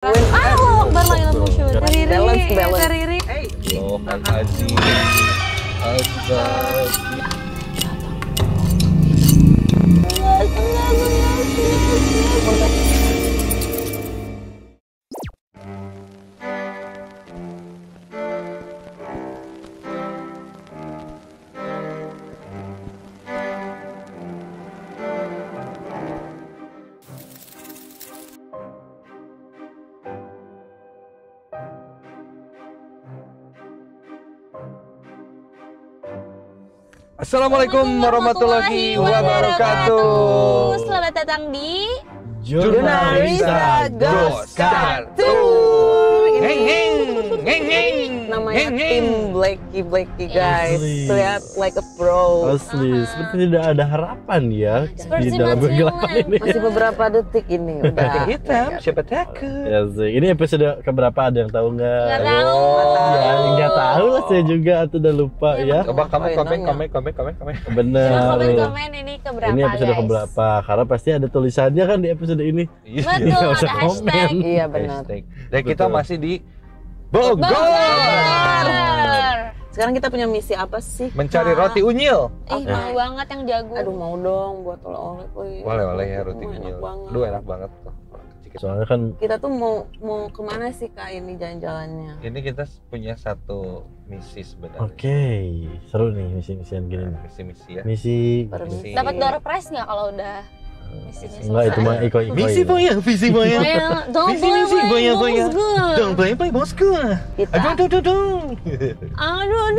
Allah Akbar la ilaha illallah. Riri. Loh, kan Haji. Assalamualaikum warahmatullahi wabarakatuh. Selamat datang di Jurnalista Ghost Tour. Namanya tim Blacky guys. Terlihat like a pro. Asli, seperti tidak ada harapan ya Seperti di dalam Mas kegelapan Iwan. ini. Masih beberapa detik ini udah. Batik hitam, siapa takut? Ya sih, ini episode keberapa ada yang tahu nggak? Nggak tahu. Ya, nggak tahu lah saya juga, atau udah lupa ya. Coba kamu Ngapain komen. Coba Benar. komen-komen ini keberapa Ini episode guys. keberapa? Karena pasti ada tulisannya kan di episode ini. Betul, Nggak ada usah hashtag. komen. Iya benar. Dan kita Betul. masih di Bogor. Bogor. Sekarang kita punya misi apa sih? Mencari roti unyil. Ih, mau banget yang jago. Aduh mau dong buat oleh-oleh. please. Boleh ya roti Enak unyil. banget. Aduh enak banget tuh. Soalnya kan Kita tuh mau kemana sih kak ini jalan-jalannya? Ini kita punya satu misi sebenarnya. oke, seru nih misi-misian gini nih. Misi-misi ya. Misi Misi. Dapat door prize nggak kalau udah misinya enggak itu mah iko. Visi boya. Visi boya. Dong play bosku. Kita Aduh.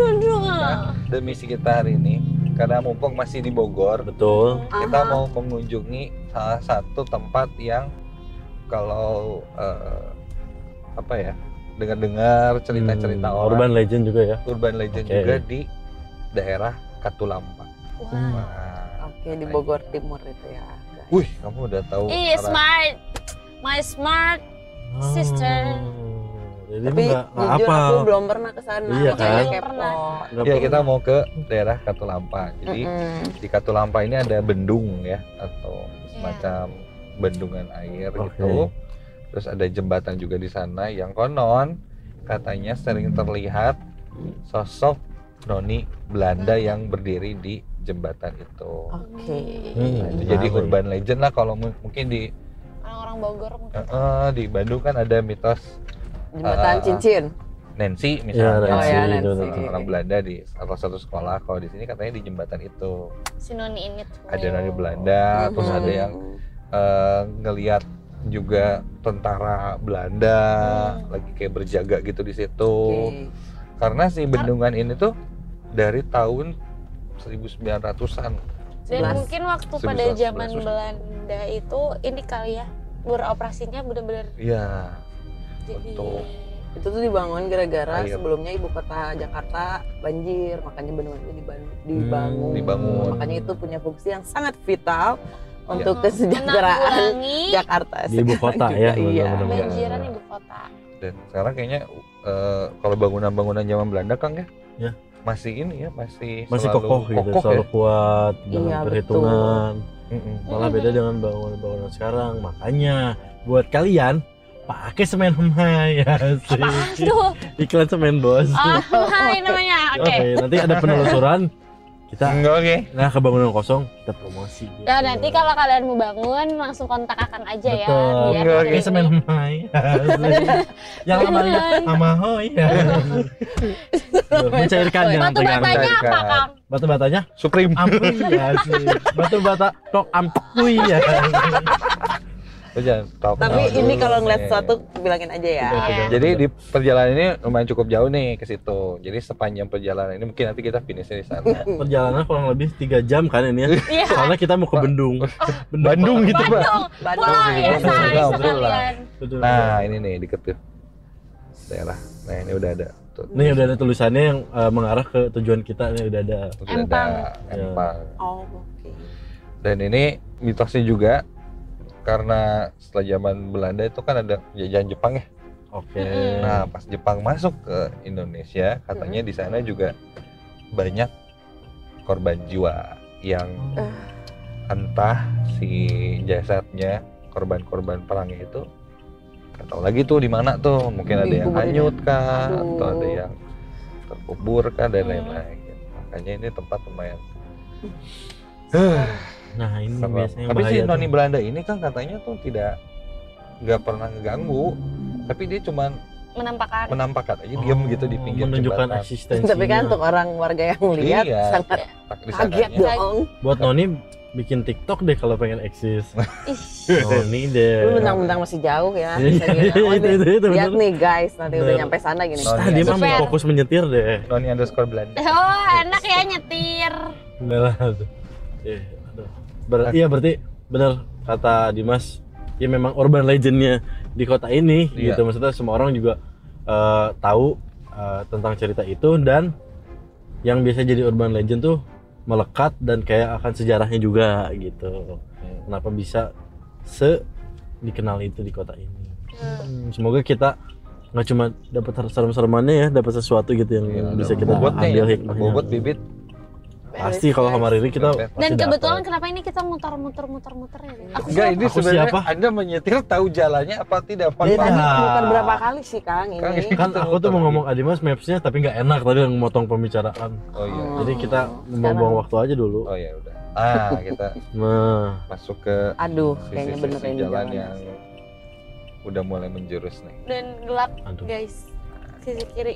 Aduh. Dan misi kita hari ini karena mumpung masih di Bogor, Betul. kita mau mengunjungi salah satu tempat yang kalau apa ya, dengar cerita-cerita orang Urban Legend juga ya. urban legend Oke. juga di daerah Katulampa. Wah. Nah, oke di Bogor Timur itu ya. guys. wih, kamu udah tahu Ih, smart. My smart sister. Jadi Tapi nggak jujur apa. aku belum pernah ke sana. Iya makanya kan? kepo. Nggak Ya, perlu. kita mau ke daerah Katulampa. Jadi di Katulampa ini ada bendung ya, atau semacam bendungan air Oke. gitu. Terus ada jembatan juga di sana yang konon katanya sering terlihat sosok noni Belanda yang berdiri di jembatan itu. Oke. Itu jadi Apa ya? urban legend lah kalau mungkin di Orang-orang Bogor mungkin. di Bandung kan ada mitos Jembatan cincin. Nancy Iya, misalnya. Oh, ya, itu. Nancy. Orang Belanda di salah satu sekolah. Kalau di sini katanya di jembatan itu Si Noni ini tuh. ada noni Belanda, terus ada yang ngelihat juga tentara Belanda lagi kayak berjaga gitu di situ. Oke. Karena si bendungan ini tuh dari tahun 1900-an. Dan 11. mungkin waktu pada 11. zaman Belanda itu ini kali ya beroperasinya benar-benar Iya, jadi betul. Itu tuh dibangun gara-gara Air. sebelumnya ibu kota Jakarta banjir, makanya bendungan itu dibangun. dibangun. Makanya itu punya fungsi yang sangat vital Iya. untuk kesejahteraan menanggulangi Jakarta. Di ibu kota sekarang ya, juga. Iya. benar-benar. banjiran ibu kota. Dan sekarang kayaknya kalau bangunan-bangunan zaman Belanda Kang ya, Ya. masih ini ya, masih Masih selalu kokoh gitu, kokoh selalu ya. kuat dengan Iya, perhitungan. Mm-mm. Malah beda dengan bangunan-bangunan sekarang. Makanya buat kalian pakai semen Hemhai ya sih. Tuh, Iklan semen bos. hai namanya. Oke. Oke, nanti ada penelusuran kita Enggak, oke. nah ke bangunan kosong kita promosi gitu. Nah, nanti kalau kalian mau bangun langsung kontak akan aja ya. Betul. biar Enggak, ada Pakai ini. semen Hemhai. Yang namanya Hamahoy ya. Mencairkan jangan Batu tegang. batanya apa, Cairkan. Kang? Batu batanya Supreme. ampuy ya sih. Batu bata tok ampuy ya. Lu jangan talk Tapi now ini dulu kalau ngeliat nih. sesuatu bilangin aja ya. Iya. Jadi di perjalanan ini lumayan cukup jauh nih ke situ. Jadi sepanjang perjalanan ini mungkin nanti kita finishnya di sana. Perjalanan kurang lebih 3 jam kan ini ya. Iya. Soalnya kita mau ke Bendung. Bandung gitu, Pak. Bandung. Pulang ya Bandung. say Bandung. sekalian. Betul. Nah, ini nih deket tuh. Daerah. Nah, ini udah ada. Tuh. Nih udah ada tulisannya yang mengarah ke tujuan kita nih udah ada. Udah Empang. ada Empang. Oh oke. Dan ini mitosnya juga karena setelah zaman Belanda itu kan ada penjajahan Jepang ya. Oke. Nah, pas Jepang masuk ke Indonesia, katanya di sana juga banyak korban jiwa yang entah si jasadnya korban-korban perangnya itu Nggak tahu lagi tuh di mana tuh, mungkin ada yang Dikuburin hanyut kah, Aduh. atau ada yang terkubur kah dan lain-lain. Gitu. Makanya ini tempat lumayan. Nah ini Serem. biasanya yang Tapi si bahaya Noni tuh. Belanda ini kan katanya tuh nggak pernah ngeganggu, tapi dia cuman Menampakkan. menampakkan aja diam gitu di pinggir menunjukkan jembatan. eksistensinya. Tapi kan untuk orang warga yang lihat Iya. sangat Tak kaget disangkanya. dong. Buat Noni bikin TikTok deh kalau pengen eksis. Ih, Noni deh. Lu mentang-mentang masih jauh ya. Iya, Bisa gini. Oh, itu lihat bener. nih guys, nanti udah Bener. nyampe sana gini. Noni Ah, dia mah Super. fokus menyetir deh. Noni_Belanda. oh enak ya nyetir. Udah lah tuh. Aduh. Iya berarti bener kata Dimas. Ya memang urban legendnya di kota ini Iya. gitu. Maksudnya semua orang juga tahu tentang cerita itu, dan yang biasa jadi urban legend tuh melekat dan kayak akan sejarahnya juga gitu. Kenapa bisa dikenal itu di kota ini. Semoga kita nggak cuma dapat serem-seremannya ya, dapat sesuatu gitu yang Iya, bisa ada kita bobotnya ambil ya. hikmahnya. Bobot bibit. Pasti kalau sama Riri kita Dan pasti Dan kebetulan dapat. kenapa ini kita muter-muter ya? Aku Enggak, ini Aku sebenarnya siapa? Anda menyetir tahu jalannya apa tidak? Pak? Beda. Tadi bukan berapa kali sih Kang Kang, ini. Kan aku tuh mau ngomong Adimas Maps-nya tapi nggak enak tadi yang motong pembicaraan. Oh iya. Jadi kita buang waktu aja dulu. Oh ya udah. Kita Nah, masuk ke Aduh, sisi-sisi kayaknya bener ini jalan jalan. yang udah mulai menjurus nih. dan gelap aduh. guys. Sisi kiri.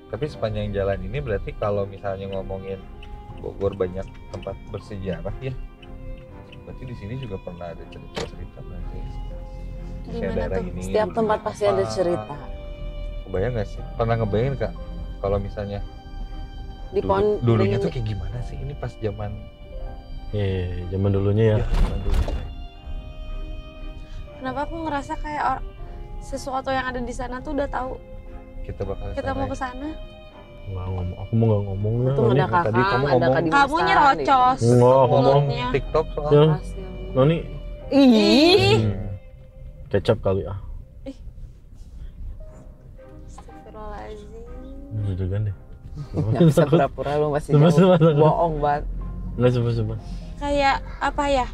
Tapi sepanjang jalan ini berarti kalau misalnya ngomongin Bogor banyak tempat bersejarah ya. Berarti di sini juga pernah ada cerita-cerita nanti. Di Kayak mana daerah tuh? ini Setiap dulu tempat pasti apa. ada cerita. Kebayang nggak sih? Pernah ngebayangin Kak? Kalau misalnya Di pohon dulunya beringin- tuh kayak gimana sih? Ini pas zaman Zaman dulunya ya. zaman dulu. Kenapa aku ngerasa kayak sesuatu yang ada di sana tuh udah tahu Kita bakal kita kesana mau ya. ke sana. Nggak ngomong, aku mau nggak ngomong ya. Untung Noni. ada kakak, tadi kamu ada ngomong- Kak Dimas Kamu tadi. nyerocos Nggak, ngomong. mulutnya. TikTok soal Ya. Hasil. Noni Ih. kecap kali ah. Astagfirullahaladzim. Deg-degan deh. Nggak bisa pura-pura lu masih Sumpah, jauh. sumpah. Bohong banget. Nggak sumpah. Kayak apa ya?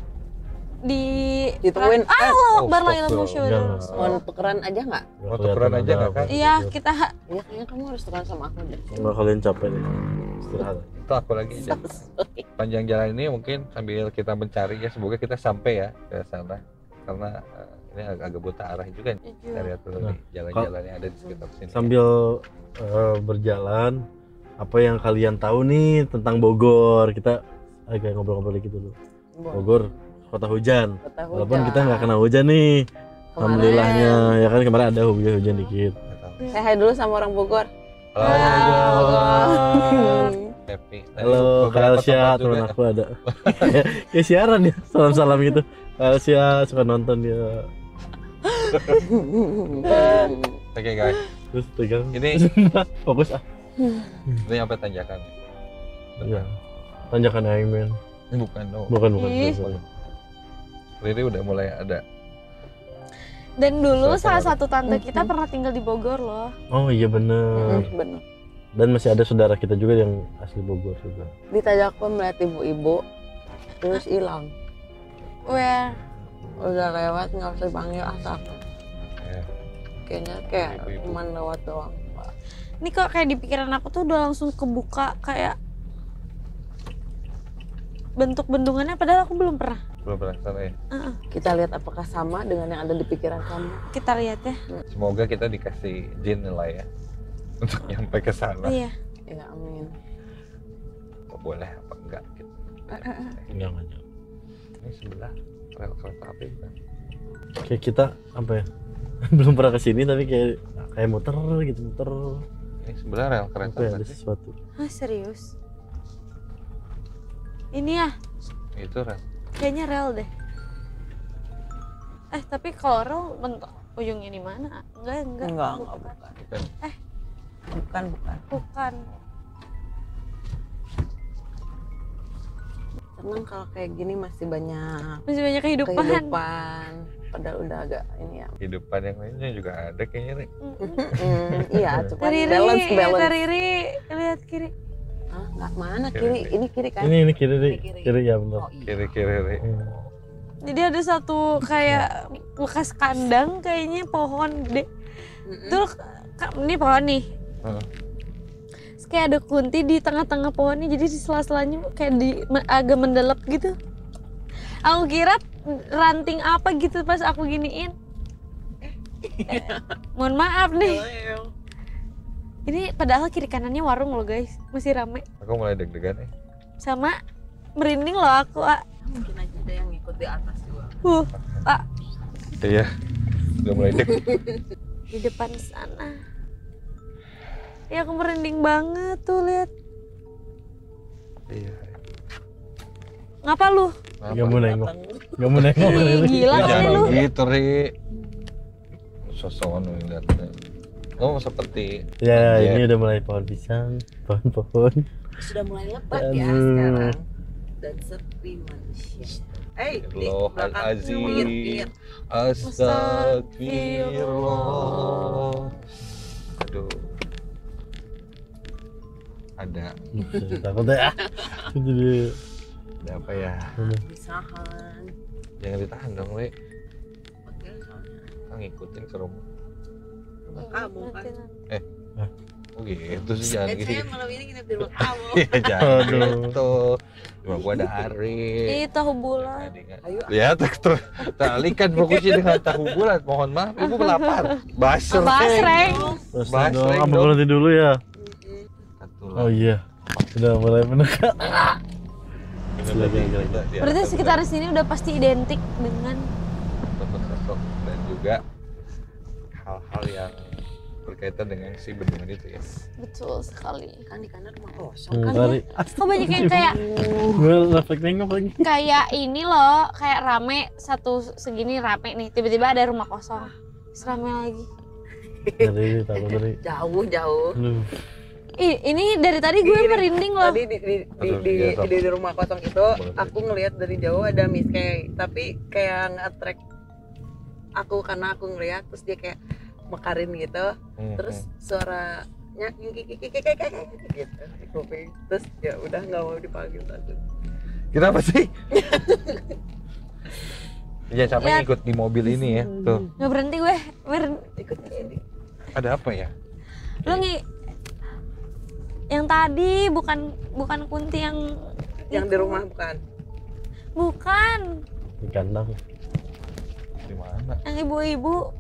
Ditemuin. Allah Akbar la ilaha Jangan. Mau tukeran aja nggak? Mau tukeran aja nggak, Kak? Iya, kita Iya kayaknya kamu harus tukeran sama aku deh. Nggak kalian capek deh. Istirahat. itu aku lagi aja. Panjang jalan ini mungkin sambil kita mencari ya, semoga kita sampai ya ke sana karena ini agak buta arah juga nih. Kita lihat dulu Nah, nih jalan-jalan yang ada di sekitar sini. Sambil berjalan, apa yang kalian tahu nih tentang Bogor? Kita agak ngobrol-ngobrol dikit dulu. Bogor, kota hujan. Kota Walaupun hujan. kita nggak kena hujan nih, Kemarin. alhamdulillahnya. Ya kan kemarin ada hujan dikit. Nggak tahu. Saya hai dulu sama orang Bogor. Halo, Bogor. Happy. Halo, Kak Beberapa Elsia, tempat teman juga. aku ada. Kayak siaran ya, salam-salam gitu. Kak Elsia suka nonton dia. Oke guys, Terus pegang. ini Fokus ah. ini sampai tanjakan. Iya. Tanjakan Aing men. Ini bukan no. Bukan. Ih. Riri udah mulai ada. Dan dulu Suasana. salah satu tante kita pernah tinggal di Bogor loh. Oh iya bener. Bener. Dan masih ada saudara kita juga yang asli Bogor juga. Ditajak pun melihat ibu-ibu terus hilang. Where? Udah lewat nggak usah dipanggil asap. Ya. Kayaknya kayak Ibu-ibu. cuman lewat doang. Ini kok kayak di pikiran aku tuh udah langsung kebuka kayak bentuk bendungannya padahal aku belum pernah. Belum pernah kesana ya. Kita lihat apakah sama dengan yang ada di pikiran kamu. Kita lihat ya. Semoga kita dikasih jin lah ya untuk nyampe ke sana. Iya. Ya amin. Apa boleh apa enggak gitu. Jangan. Ini sebelah rel kereta api kan. Kayak kita apa ya? Belum pernah kesini tapi kayak muter gitu muter. Ini sebelah rel kereta Apa ya, ada berarti. sesuatu. Hah, serius? Ini ya, Itu rel. kayaknya rel deh. Tapi kalau rel bentuk ujungnya di mana? Enggak. Enggak, bukan. Bukan. Bukan. Bukan. Seneng kalau kayak gini masih banyak Masih banyak kehidupan. Padahal udah agak ini ya. Kehidupan yang lainnya juga ada kayaknya Ri. Iya, cuma Tariri, balance. Tariri, lihat kiri. Hah, nggak mana Kiri. kiri? Ini kiri kan? Ini kiri Kiri. kiri ya benar. Oh iya. Kiri-kiri Ri. Hmm. Jadi ada satu kayak bekas kandang kayaknya pohon gede. Tuh ini pohon nih. Heeh. Terus kayak ada kunti di tengah-tengah pohonnya, jadi di sela-selanya kayak agak mendelep gitu. Aku kira ranting apa gitu pas aku giniin. Mohon maaf nih. Ini padahal kiri kanannya warung loh guys, masih rame. Aku mulai deg-degan nih. Sama merinding loh aku. Mungkin aja ada yang ngikut di atas juga. Iya. Udah mulai deg. Di depan sana. Ya aku merinding banget tuh lihat. Iya. Ngapa lu? Gak mau nengok. Gak mau nengok. Ih, gila kali Jangan lu. gitu, Ri. Sosokan lu lihatnya. Oh, seperti Ya, Jet. ini udah mulai pohon pisang, pohon-pohon. Sudah mulai lebat ya Aduh. sekarang. Dan sepi manusia. Di belakang Astagfirullahaladzim. pinggir. Astagfirullah. Aduh. Ada. Takut ya. Jadi Ada apa ya? Misahan. Jangan ditahan dong, Le. Oke, soalnya Kita ngikutin ke rumah. rumah kamu kan. Oh gitu sih, jangan gitu. Saya malam ini nginep di rumah kamu. Ya jangan Aduh. gitu. Cuma gua ada hari. Ih, tahu bulat. Ayo. Ya, teralihkan fokusnya dengan tahu bulat. Mohon maaf, ibu lapar. Basreng. Basreng. terus Bahas dong, lagi apa dong. berhenti dulu ya? Satu Oh iya, udah mulai mendekat. Berarti sekitar sini udah pasti identik dengan sosok dan juga hal-hal yang berkaitan dengan si bendungan itu ya. betul sekali. Kan di kanan rumah kosong kan. Tadi, Kok banyak yang kayak gue refleks nengok lagi. kayak ini loh, kayak rame satu segini rame nih, tiba-tiba ada rumah kosong. Terus rame lagi. Dari takut dari. Jauh. Aduh. Ih, ini dari tadi gue Gini, merinding loh. Tadi di rumah kosong itu aku ngelihat dari jauh ada Miss Kay, tapi kayak nge-attract aku karena aku ngelihat terus dia kayak mekarin gitu, terus suaranya gitu di kuping, terus ya udah nggak mau dipanggil takut. Kenapa sih? Ya sampai Lihat. ngikut di mobil ini ya. Tuh, Nggak berhenti gue. Ikut ini. ada apa ya? Lu yang tadi bukan kunti yang Yang di rumah bukan? bukan Di kandang. Di mana? yang ibu-ibu.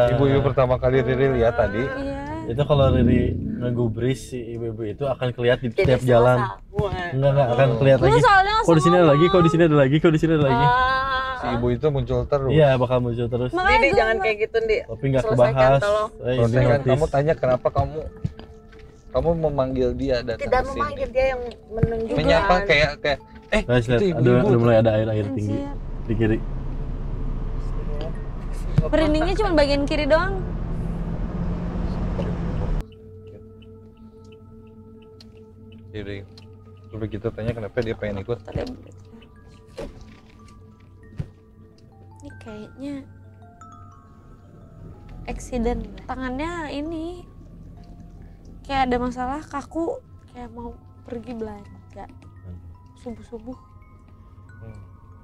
Ibu-ibu pertama kali Riri lihat tadi. Iya. Itu kalau Riri ngegubris si ibu-ibu itu akan kelihatan di Jadi setiap jalan. Wah. Enggak akan kelihatan Lu lagi. soalnya Kok di sini ada lagi, kok di sini ada lagi, kok di sini ada lagi. Si ibu itu muncul terus. Iya, bakal muncul terus. Makanya Didi gue jangan kayak gitu, Di. Tapi nggak Selesaikan, kebahas. tolong. Ini Maksudnya kan notice. kamu tanya kenapa kamu memanggil dia datang Tidak ke sini. memanggil, dia yang menunjukkan. Menyapa kayak Guys, lihat, itu ada ibu-ibu. mulai ada air tinggi Siap. di kiri. Merindingnya cuma bagian kiri doang. Jadi udah kita tanya kenapa dia pengen ikut. Ini kayaknya accident. Tangannya ini kayak ada masalah, kaku, kayak mau pergi belanja subuh-subuh.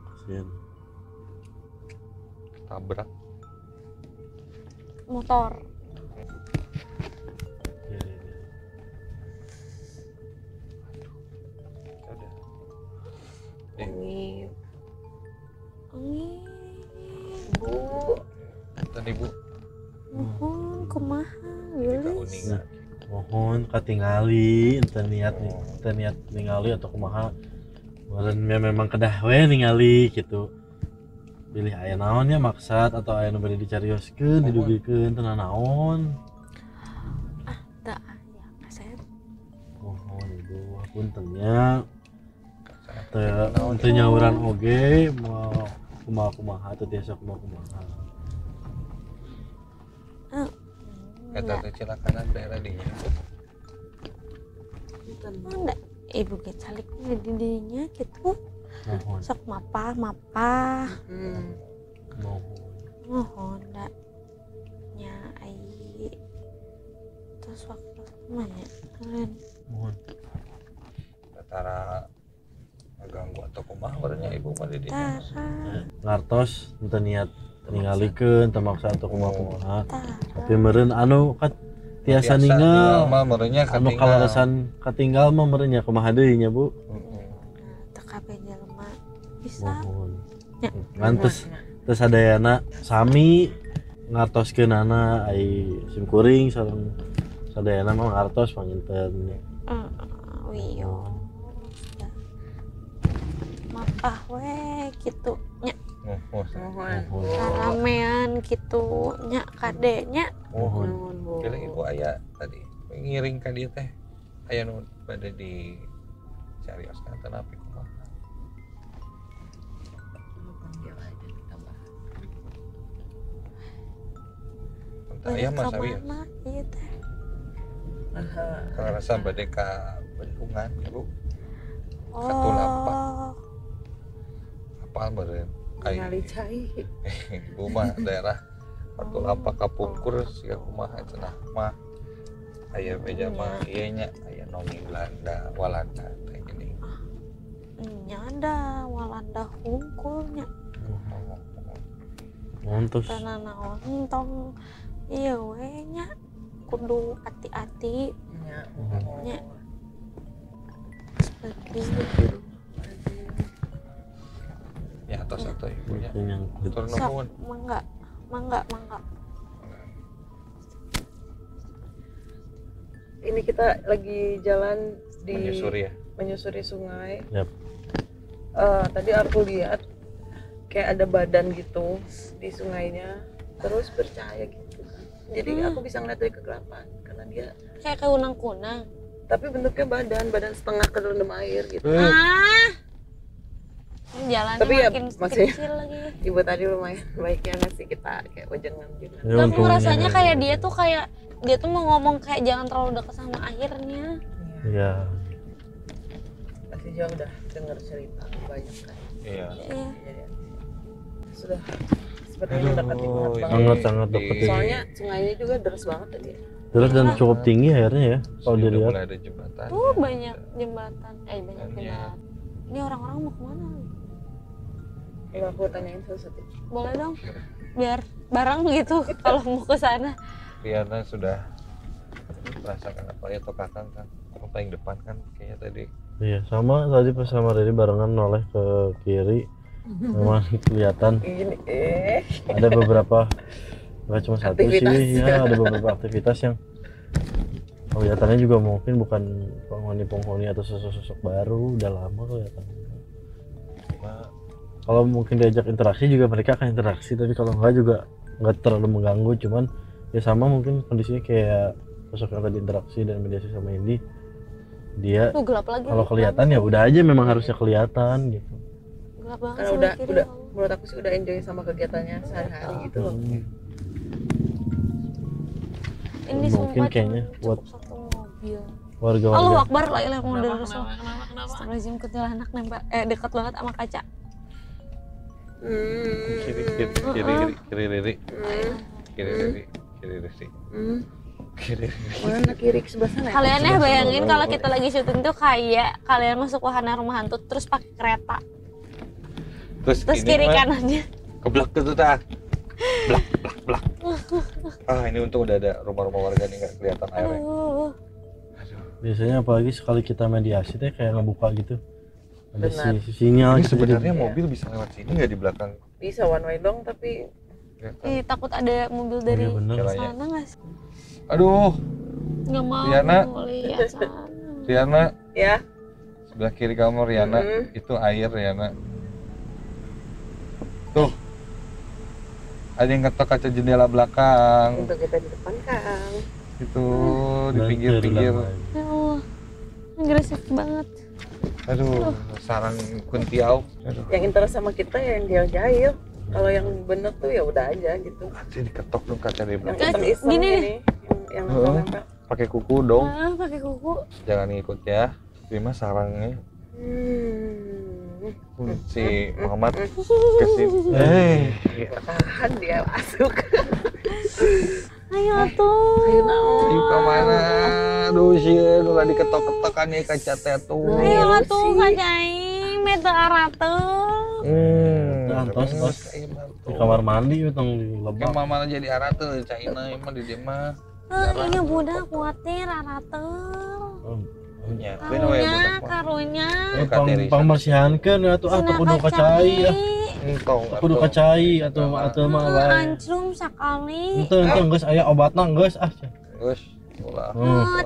Kasian. Tabrak. Motor. Iya, iya, iya. Ya udah. Ini Angin. Bu, Tadi Bu Mohon kumaha kita geus. uningan. Mohon katingali ente niat ningali atau kumaha. Meureunnya memang kedah we ningali gitu. Pilih aya naonnya maksad atau aya nu bade dicarioskeun, didugikeun teu naon. Tak ya kaset. Mohon ibu puntennya. Teu nyauran oge mau kumaha teu tiasa kumaha. Kata kecelakaan daerah dingin. Enggak. Ibu ge calik di didinya gitu. Mohon, Sok mapa. mohon. Mohon da. Nya ai. Terus waktu mana? Keren. Mohon. Antara ngeganggu atau kumaha orangnya. ibu mah di dieu. Ngartos teu niat ningalikeun teu maksa atau kumaha. Tapi meureun anu kan tiasa ninggal mah meureunnya anu kalaresan katinggal mah meureun nya kumaha deui nya Bu. Teu kabeh jelema bisa. Mohon. Ngantos teu sadayana sami ngartoskeunana ai sim kuring sareng sadayana mah ngartos panginten. Wiyo. Mapah we kitu nya. Mohon. Ramean kitu nya kade nya. Mohon. Kira ibu aya tadi ngiring ka dieu teh. Aya nu bade di carioskeun teh napi kumaha. Aya mah sawi. Ieu teh. Karasa bade ka Bendungan ibu. Oh. Katulampa. Apal meureun. Ngali cai. Ibu mah daerah Katulampa Kapungkur siga kumaha cenah mah. Aya beja mah ieu nya aya nongi Belanda, Walanda teh gini. Nya ada Walanda hungkulnya. Montos. Karena naon tong ieu we nya kudu hati-hati nya. Seperti Ya atas atau ibunya. Yang Tur sok nuhun. mangga. Ini kita lagi jalan di Menyusuri ya. sungai. Yap. Tadi aku lihat kayak ada badan gitu di sungainya, terus bercahaya gitu kan. Jadi aku bisa ngeliat dari kegelapan karena dia kayak kunang-kunang. tapi bentuknya badan setengah ke dalam air gitu. Ini jalannya Tapi ya, makin masih- kecil lagi. Ibu tadi lumayan baiknya ngasih kita kayak wajangan gitu. Ya, Aku untungnya rasanya ya. kayak dia tuh mau ngomong kayak jangan terlalu dekat sama airnya. Iya. Pasti dia udah dengar cerita banyak kan. Iya. Iya. Jadi, sudah sepertinya mendekati banget ini banget. Sangat di- dekat. Soalnya sungainya juga deras banget tadi. Terus dan cukup tinggi airnya ya kalau Sudah dilihat. mulai ada jembatan. Banyak jembatan. Banyak Iya. jembatan. Ini orang-orang mau kemana? Kalau aku tanyain satu-satu. Boleh dong, biar bareng gitu kalau mau ke sana. Riana sudah merasakan apa ya atau kakang kan yang paling depan kan kayaknya tadi. Iya, sama tadi pas sama Riri barengan noleh ke kiri. Memang kelihatan Ini ada beberapa, nggak cuma satu Aktivitas. sih ya, ada beberapa aktivitas yang kelihatannya juga mungkin bukan penghuni atau sosok-sosok baru, udah lama kelihatannya. Cuma Kalau mungkin diajak interaksi juga mereka akan interaksi, tapi kalau enggak juga nggak terlalu mengganggu, cuman ya sama mungkin kondisinya kayak sosok yang tadi interaksi dan mediasi sama Indi, dia Tuh gelap lagi. kalau kelihatan ya udah aja memang harusnya kelihatan gitu. Gelap banget karena sih udah kiri. menurut aku sih udah enjoy sama kegiatannya sehari-hari gitu loh. Ini Mungkin sumpah kayaknya cukup buat satu mobil. Allahu warga-warga Akbar, la ilaha illallah Rasul. Astagfirullahaladzim, kuntilanak nempel dekat banget sama kaca. kiri Riri. Mana kiri ke sebelah sana ya? Kalian ya bayangin kalau kita lagi syuting tuh kayak kalian masuk wahana rumah hantu terus pakai kereta. Terus ini kiri mah kanannya. keblak gitu dah. Blak. Ini untung udah ada rumah-rumah warga nih nggak kelihatan airnya. Aduh. biasanya apalagi sekali kita mediasi teh kayak ngebuka gitu ada Benar. sinyal Ini gitu, sebenarnya jadi- mobil bisa lewat sini nggak di belakang? Bisa one way dong tapi Ya kan? Takut ada mobil dari Iya, bener. sana nggak sih? Aduh, Nggak mau Riana. lihat sana. Riana, ya sebelah kiri kamu Riana, itu air Riana. Tuh, ada yang ketok kaca jendela belakang. untuk kita di depan Kang. Itu di Dan pinggir-pinggir. terulang lagi. Ya Allah, agresif banget. Aduh, sarang kuntiau. Aduh, Yang interest sama kita ya yang jahil-jahil. Kalau yang bener tuh ya udah aja gitu. pasti diketok dong kaca di Yang belakang. iseng-iseng gini nih. ini yang nempel-nempel. Pakai kuku dong, Pakai kuku. jangan ngikut ya. Terima sarangnya. Si Muhammad kesini. Tahan dia masuk. Ayo tuh. Ayo kemana? Aduh sih, udah diketok-ketokan nih kaca teh tuh. Ayo tuh kacaing, meta aratul. Antos di kamar mandi itu di Oke, lebak. mama jadi arah tuh China emang di dia mah. Ini budak khawatir aratel. Ya, bener we budak mah. Karunya. Pangmarsihankeun atuh atuh kudu kacai ya. Entong. Kudu kacai atuh mah bae. Ancrum sakali. Henteu geus aya obatna geus ah. Geus ulah.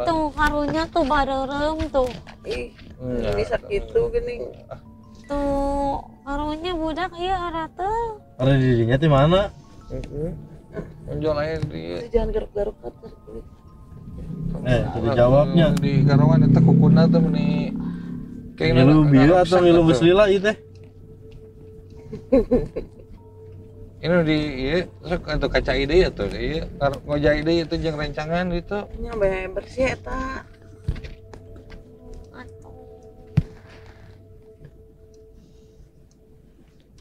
Tuh karunya tuh barerem tuh. Ih, ini sakit tuh gini. Tuh karunya budak ieu aratel. Ada di dinya teh mana? Menjual aja di Jangan garuk-garuk kotor. Itu dijawabnya. di Karawan eta kukuna teh meni Ngilu bieu atau ngilu geus lila ieu teh? ini di ieu sok atuh kaca ide atuh ieu ngojai deui itu jeung rencangan gitu. Nya bae bersih eta.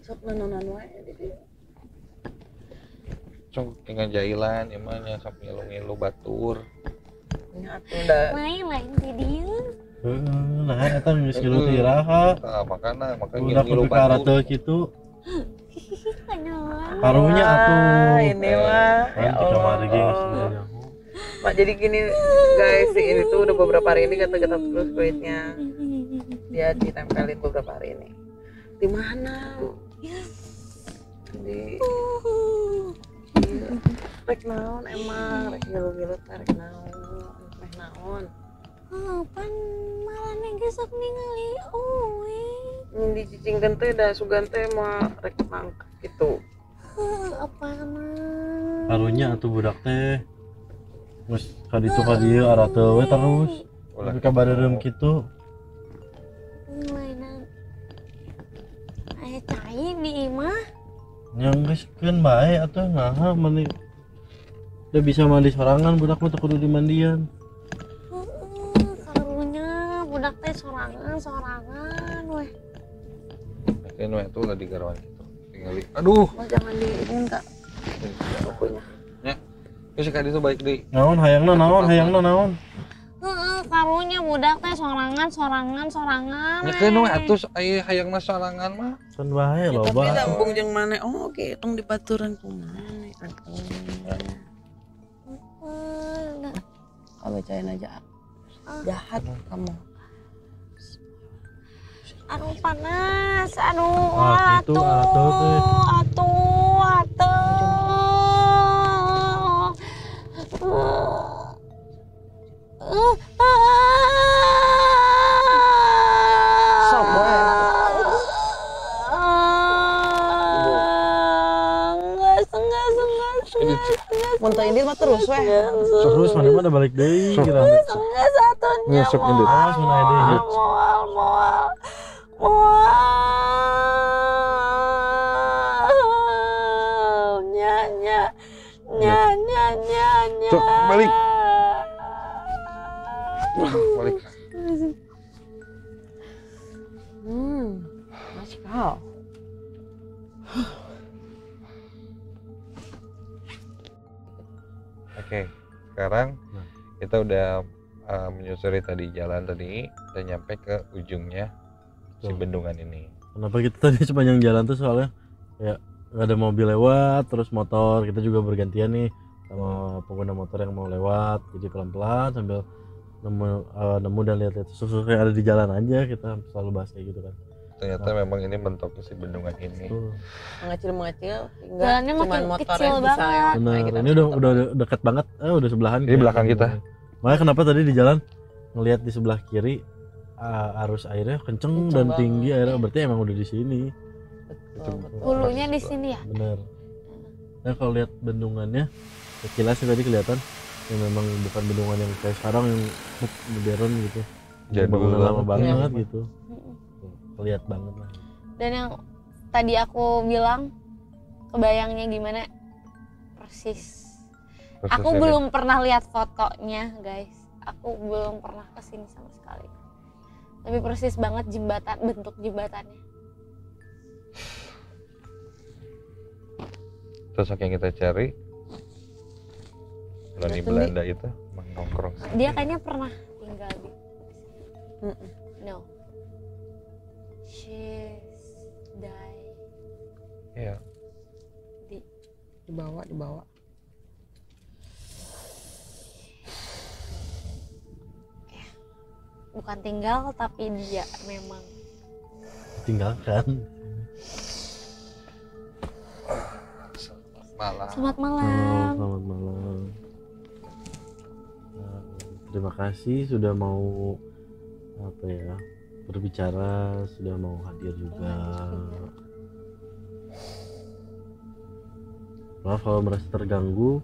Sok nanonan wae di dieu. Sok ngajailan imanya sok ngilu-ngilu batur. Nya atuh da. Lain di dieu. Nah eta geus ngilu teh iraha. Makana Udah ngilu-ngilu kudu ka batur. kitu. Kenal. Karunya atuh. Ini mah ya Di kamar ge geus Allah. Mak jadi gini guys, ini tuh udah beberapa hari ini kata-kata terus kulitnya. Dia ditempelin beberapa hari ini. Di mana? Di rek naon emang rek ngilu-ngilu teh rek naon. Pan marane geus sok ningali uwe. Di cicingkeun teh da sugan teh mah rek nangkep gitu. Apa mah? Karunya atuh budak teh. Geus ka ditu ka dieu arah teu we terus. Tapi kabareureum kitu. Mainan. Aya cai di imah. Yang geus keun bae atuh naha meni. Teu bisa mandi sorangan budak mah teu kudu dimandian. Karunya budak teh sorangan weh. Ini we tuh lah di Karawan gitu. Tingali. Aduh. Mas jangan diinin Kak. Pokoknya. Ya. Geus ka ditu balik deui. Naon hayangna naon? Karunya budak teh sorangan. Nyekeun we atuh aya hayangna sorangan mah. Kan bae Ya, tapi loba. sambung jeung mana? Oh, oke, tong dibaturan kumaha. Kalau cain aja jahat kamu. Aduh panas, aduh Ah, gitu, atuh teh. Sok wae. Muntah ini mah terus weh. Terus mana mana balik deui kira. Enggak satunya. Ngesok ini. Awas mun aya deui. Moal. Nya. Sok, balik. Balik. Masih kau. Oke, sekarang kita udah menyusuri tadi jalan tadi dan nyampe ke ujungnya si bendungan ini. Kenapa kita tadi sepanjang jalan tuh soalnya ya nggak ada mobil lewat, terus motor kita juga bergantian nih sama pengguna motor yang mau lewat, jadi pelan-pelan sambil nemu dan lihat-lihat susu yang ada di jalan aja, kita selalu bahas kayak gitu kan. Ternyata memang ini bentuk si bendungan ini. Mengecil hingga Jalannya cuman makin motor kecil yang bisa banget. lewat. Benar, Kayak kita ini bisa udah dekat banget, udah sebelahan. Ini belakang kita. Makanya kenapa tadi di jalan ngelihat di sebelah kiri arus airnya kenceng dan banget. tinggi, airnya berarti emang udah di sini. Betul. Hulunya di sini ya. Bener. Nah kalau lihat bendungannya sekilas sih tadi kelihatan ya memang bukan bendungan yang kayak sekarang yang modern gitu, Jadul bangunan lama banget. banget Iya. gitu. Kelihat banget lah. Dan yang tadi aku bilang kebayangnya gimana persis. Aku ini. belum pernah lihat fotonya guys. Aku belum pernah kesini sama sekali. Tapi persis banget jembatan, bentuk jembatannya. Sosok yang kita cari Noni Belanda itu nongkrong. Dia kayaknya pernah tinggal di Mm-mm. No. She's died. Iya. Dibawa. Bukan tinggal tapi dia memang Tinggalkan. Malah. Selamat Halo, malam. selamat malam. Terima kasih sudah mau berbicara, sudah mau hadir juga. Maaf kalau merasa terganggu.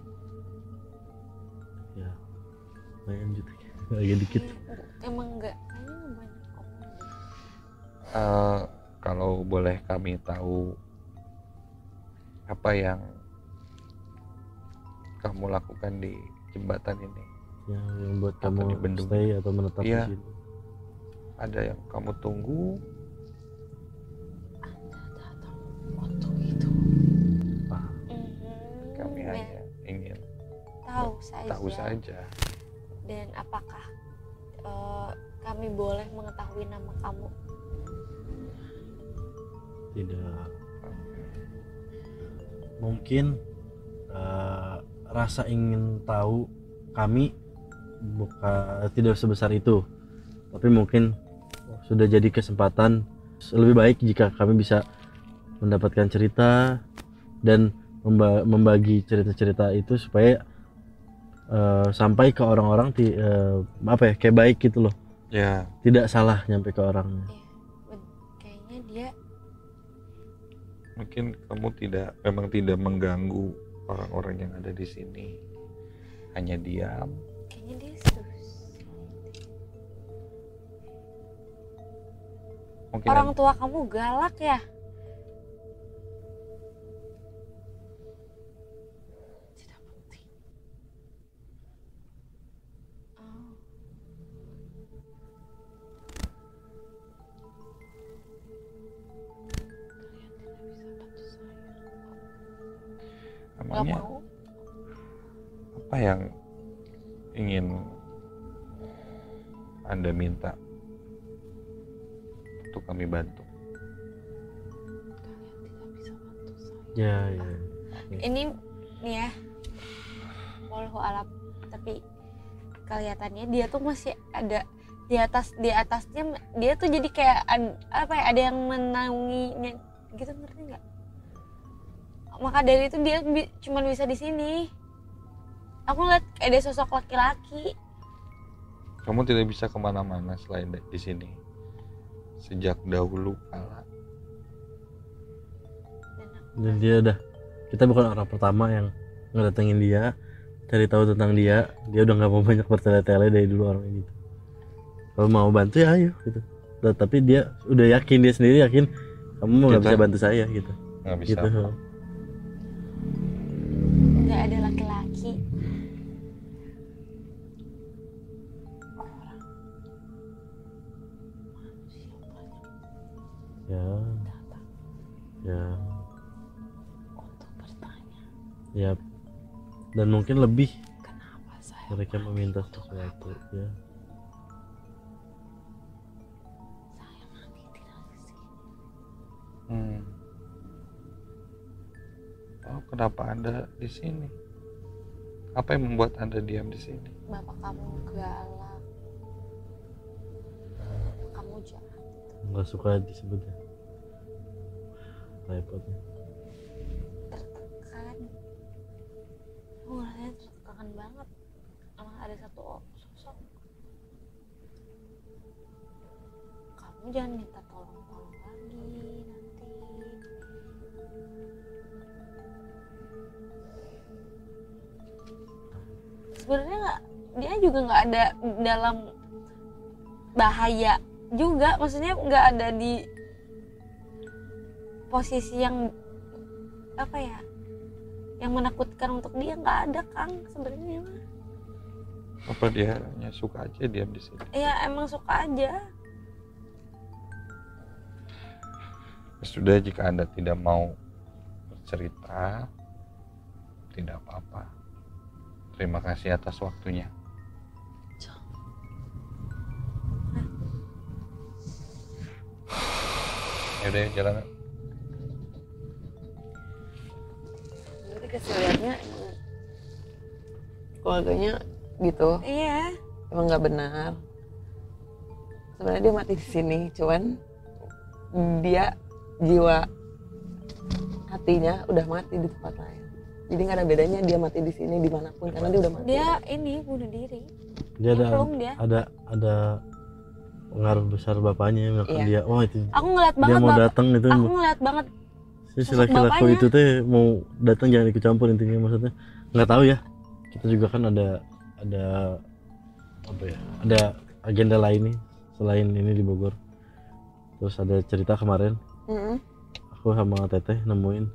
Ya, lanjut lagi dikit. Emang enggak, kayaknya banyak kok. Kalau boleh kami tahu apa yang kamu lakukan di jembatan ini? Yang buat Apa di kamu bendung? stay atau menetap Iya. di sini. Ada yang kamu tunggu? Foto itu. Kami hanya ingin tahu saja. saja. Dan apakah kami boleh mengetahui nama kamu? Tidak. Mungkin rasa ingin tahu kami tidak sebesar itu, tapi mungkin sudah jadi kesempatan. Lebih baik jika kami bisa mendapatkan cerita dan membagi cerita-cerita itu supaya sampai ke orang-orang kayak baik gitu loh, Ya, tidak salah nyampe ke orangnya. Kayaknya dia mungkin kamu memang tidak mengganggu orang-orang yang ada di sini. Hanya diam. kayaknya dia terus. Mungkin Orang tua kamu galak ya? Tidak penting. Oh. Gak emangnya mau. apa yang ingin Anda minta untuk kami bantu? Ya. Ini nih ya, wallahu alam, tapi kelihatannya dia tuh masih ada di atasnya dia tuh jadi kayak ada yang menaunginya gitu, ngerti nggak? Maka dari itu dia cuma bisa di sini. Aku lihat ada sosok laki-laki. Kamu tidak bisa kemana-mana selain di sini sejak dahulu kala. Dan dia kita bukan orang pertama yang ngedatengin dia, cari tahu tentang dia udah nggak mau banyak bertele-tele dari dulu orang gitu. Kalau mau bantu ya ayo gitu. Tapi dia udah yakin, dia sendiri yakin kamu nggak bisa bantu saya gitu. Nggak bisa. Gitu. Nggak ada laki-laki. Ya. Untuk bertanya Ya. Dan mungkin lebih kenapa saya mereka meminta sesuatu ya. saya mati tidak di sini. Oh, kenapa Anda di sini? Apa yang membuat Anda diam di sini? Bapak kamu galak, kamu jahat. Nggak suka disebutnya. Repotnya. Tertekan. Aku rasanya tertekan banget. Emang ada satu sosok. Kamu jangan minta tolong lagi nanti. Sebenarnya dia juga nggak ada dalam bahaya juga, maksudnya nggak ada di posisi yang yang menakutkan untuk dia, nggak ada Kang sebenarnya. Apa dia hanya suka aja diam di sini? Ya emang suka aja. Sudah, jika Anda tidak mau bercerita, tidak apa-apa. Terima kasih atas waktunya. Yaudah, jalan. kasih lihatnya keluarganya gitu. Iya. Emang nggak benar. Sebenarnya dia mati di sini, cuman dia jiwa hatinya udah mati di tempat lain. Jadi nggak ada bedanya dia mati di sini dimanapun karena dia udah mati. Dia ini bunuh diri. Dia dia. ada pengaruh besar bapaknya misalkan Iya. dia itu Aku ngeliat dia banget mau datang itu Aku ngeliat banget si laki-laki bapaknya. itu teh mau datang jangan ikut campur intinya maksudnya nggak tahu ya kita juga kan ada apa ya ada agenda lain nih selain ini di Bogor terus ada cerita kemarin aku sama Teteh nemuin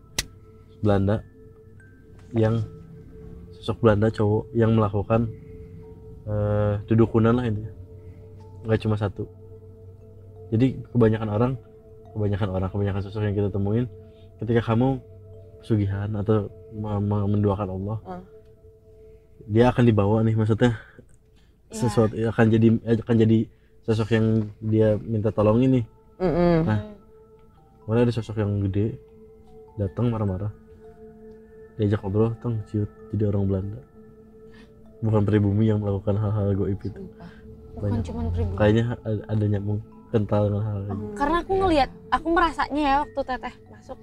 Belanda yang sosok Belanda cowok yang melakukan dudukunan lah intinya nggak cuma satu jadi kebanyakan sosok yang kita temuin ketika kamu pesugihan atau menduakan Allah dia akan dibawa nih maksudnya sesuatu akan jadi sosok yang dia minta tolongin nih nah mulai ada sosok yang gede datang marah-marah diajak ngobrol ciut jadi orang Belanda bukan pribumi yang melakukan hal-hal goib itu bukan cuma pribumi kayaknya ada nyambung kental dengan hal itu karena aku merasanya ya waktu Teteh masuk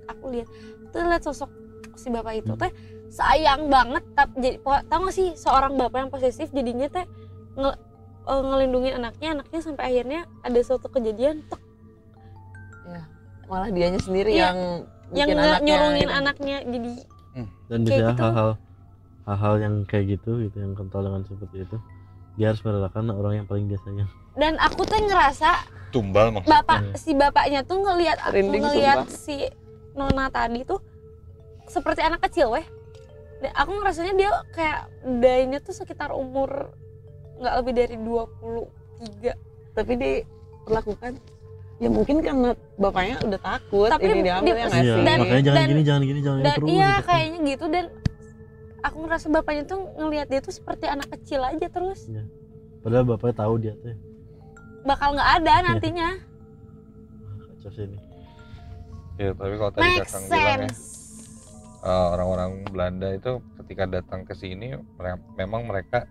aku lihat sosok si bapak itu teh sayang banget jadi tau gak sih seorang bapak yang posesif jadinya teh ngelindungin anaknya sampai akhirnya ada suatu kejadian ya malah dianya sendiri yang nyurungin anaknya jadi dan biasanya gitu. hal-hal yang kayak gitu yang kental dengan seperti itu dia harus merelakan orang yang paling dia sayang dan aku tuh ngerasa tumbal maksudnya si bapaknya tuh ngelihat si Nona tadi tuh seperti anak kecil aku ngerasanya dia kayak dayanya tuh sekitar umur nggak lebih dari 23 tapi diperlakukan ya mungkin karena bapaknya udah takut tapi ini diambil ya nggak sih makanya jangan gini terus iya gitu. kayaknya gitu dan aku ngerasa bapaknya tuh ngelihat dia tuh seperti anak kecil aja terus ya. Padahal bapaknya tahu dia tuh bakal nggak ada nantinya kacau sih ini ya tapi kalau tadi Kakang bilang ya orang-orang Belanda itu ketika datang ke sini memang mereka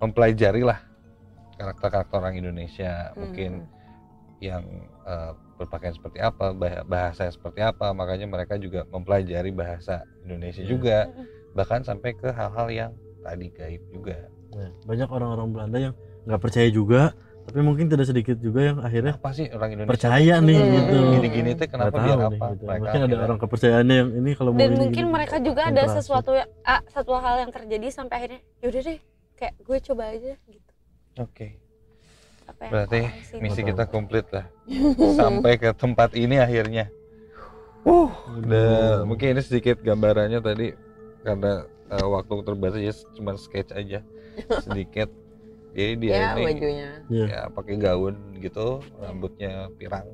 mempelajari lah karakter orang Indonesia mungkin yang berpakaian seperti apa bahasa seperti apa makanya mereka juga mempelajari bahasa Indonesia juga bahkan sampai ke hal-hal yang tadi gaib juga banyak orang-orang Belanda yang nggak percaya juga tapi mungkin tidak sedikit juga yang akhirnya apa sih orang Indonesia percaya nih gitu gini-gini tuh kenapa biar apa gitu. Mungkin ada orang kepercayaannya yang ini kalau dan mau mungkin gini, mereka juga ada satu hal yang terjadi sampai akhirnya yaudah deh kayak gue coba aja gitu. Oke. Berarti misi kita komplit lah sampai ke tempat ini akhirnya udah mungkin ini sedikit gambarannya tadi karena waktu terbatas ya cuma sketch aja sedikit. Jadi dia ini bajunya ya pakai gaun gitu, rambutnya pirang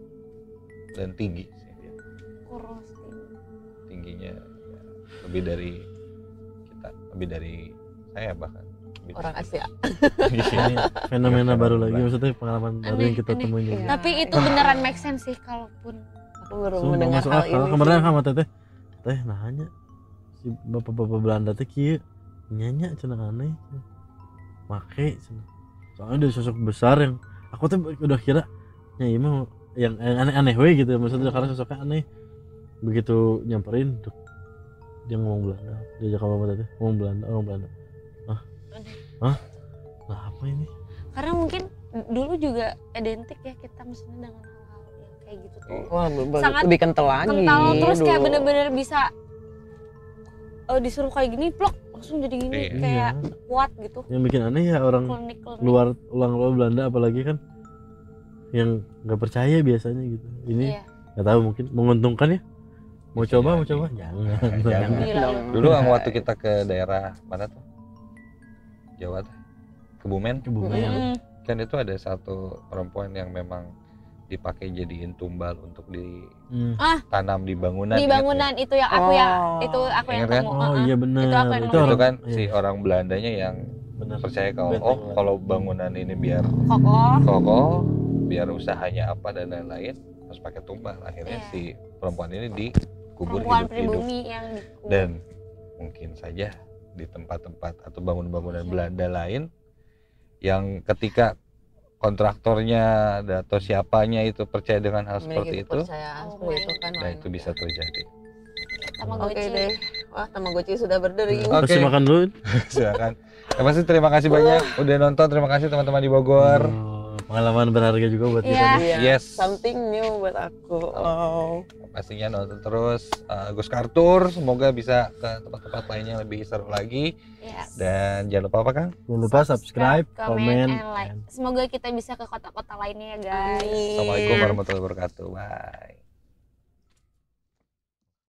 dan tinggi sih dia. Kurus Tingginya ya, lebih dari saya bahkan. orang Asia. ini fenomena baru lagi maksudnya pengalaman baru yang kita temuin juga. Tapi itu beneran make sense sih kalaupun aku baru mendengar hal ini. Kemarin sama Teteh nanya si bapak-bapak Belanda teh kieu nyanya cenah aneh. Make soalnya ada sosok besar yang aku tuh udah kira ya mah yang aneh-aneh we gitu maksudnya karena sosoknya aneh begitu nyamperin dia ngomong Belanda dia ajak sama Teteh ngomong Belanda lah apa ini karena mungkin dulu juga identik ya kita maksudnya dengan hal-hal yang kayak gitu tuh sangat lebih kental lagi terus dulu. Kayak bener-bener bisa disuruh kayak gini plok langsung jadi gini kayak kuat gitu yang bikin aneh ya orang luar Belanda apalagi kan yang nggak percaya biasanya gitu ini nggak tahu mungkin menguntungkan ya mau coba jangan. Dulu waktu kita ke daerah mana tuh Jawa Kebumen kan itu ada satu perempuan yang memang dipakai jadiin tumbal untuk ditanam di bangunan itu yang aku yang temu iya benar itu kan si orang Belandanya yang percaya kalau bangunan ini biar kokoh biar usahanya apa dan lain-lain harus pakai tumbal akhirnya si perempuan ini dikubur perempuan hidup-hidup. pribumi yang dikubur. Dan mungkin saja di tempat-tempat atau bangunan-bangunan Belanda lain yang ketika kontraktornya atau siapanya itu percaya dengan hal seperti Memiliki itu, kepercayaan Oh seperti my itu kan. nah itu bisa terjadi. Tamagotchi. Oke deh. Wah, Tamagotchi sudah berdering. Oke. Pasti makan dulu. Silakan. Yang pasti terima kasih banyak udah nonton, terima kasih teman-teman di Bogor. Pengalaman berharga juga buat kita Iya. nih. Iya, Yes. something new buat aku. Oh. Pastinya nonton terus Gus Kartur, semoga bisa ke tempat-tempat lainnya yang lebih seru lagi. Ya. Dan jangan lupa apa Kang? Jangan lupa subscribe, comment, komen, and like. Semoga kita bisa ke kota-kota lainnya ya guys. Amin. Assalamualaikum warahmatullahi wabarakatuh. Bye.